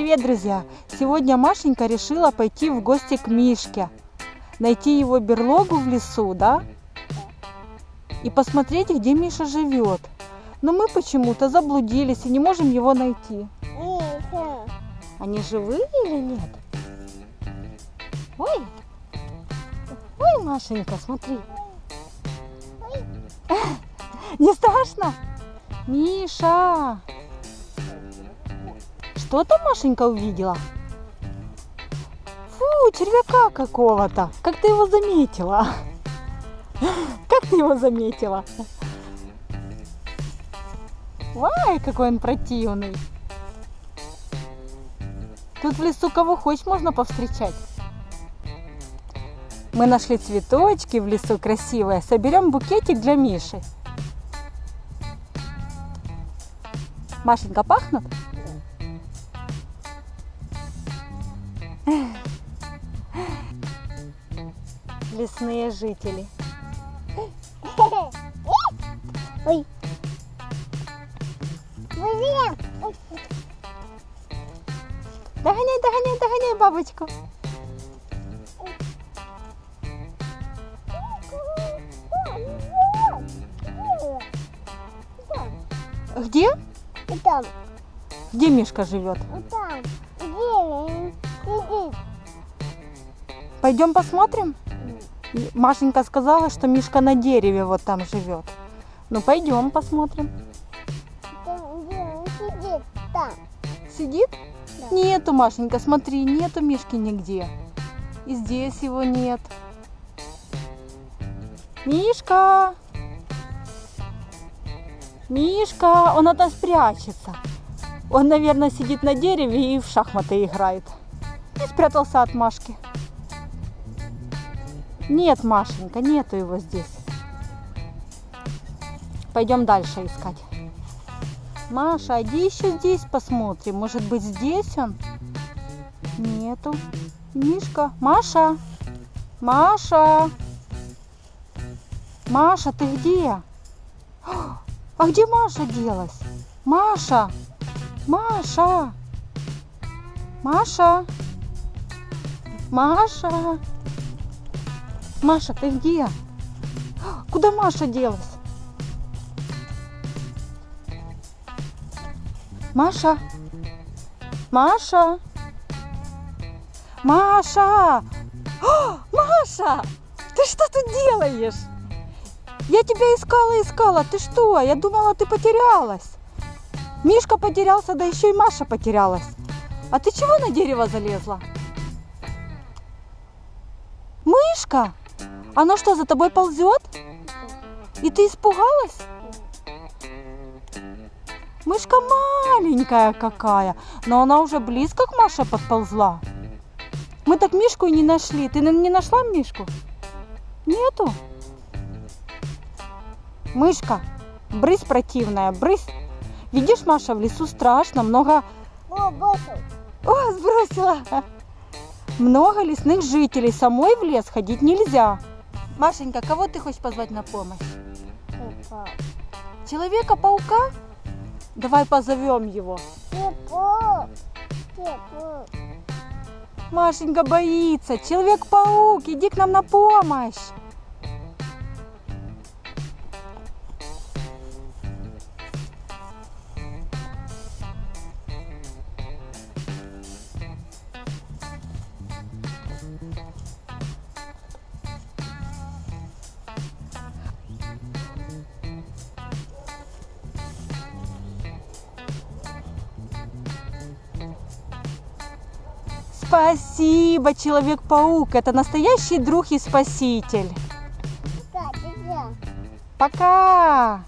Привет, друзья! Сегодня Машенька решила пойти в гости к Мишке, найти его берлогу в лесу, да? И посмотреть, где Миша живет. Но мы почему-то заблудились и не можем его найти. Они живые или нет? Ой! Ой, Машенька, смотри! Не страшно? Миша! Что там Машенька увидела? Фу, червяка какого-то. Как ты его заметила? Как ты его заметила? Ой, какой он противный. Тут в лесу кого хочешь можно повстречать. Мы нашли цветочки в лесу красивые. Соберем букетик для Миши. Машенька, пахнут? Лесные жители. Ой. Догоняй, догоняй, догоняй бабочку. Где? Там, Где Мишка живет? там, где сидит? Пойдем посмотрим? Машенька сказала, что Мишка на дереве вот там живет. Ну пойдем посмотрим. Там, где он сидит? Там. Сидит? Да. Нету, Машенька, смотри, нету Мишки нигде. И здесь его нет. Мишка! Мишка! Он от нас прячется. Он, наверное, сидит на дереве и в шахматы играет. И спрятался от Машки. Нет, Машенька, нету его здесь. Пойдем дальше искать. Маша, иди еще здесь посмотрим. Может быть, здесь он? Нету. Мишка, Маша! Маша! Маша, ты где? А где Маша делась? Маша! Маша! Маша! Маша! Маша, ты где? Куда Маша делась? Маша! Маша! Маша! О, Маша! Ты что тут делаешь? Я тебя искала. Ты что? Я думала, ты потерялась. Мишка потерялся, да еще и Маша потерялась. А ты чего на дерево залезла? Мышка? Она что, за тобой ползет? И ты испугалась? Мышка маленькая какая, но она уже близко к Маше подползла. Мы так Мишку и не нашли. Ты не нашла Мишку? Нету? Мышка, брысь противная, брысь. Видишь, Маша, в лесу страшно, много... О, бросил. О, сбросила. Много лесных жителей, самой в лес ходить нельзя. Машенька, кого ты хочешь позвать на помощь? Человека-паука? Давай позовем его. Машенька боится. Человек-паук, иди к нам на помощь. Спасибо, Человек-паук. Это настоящий друг и спаситель. Пока.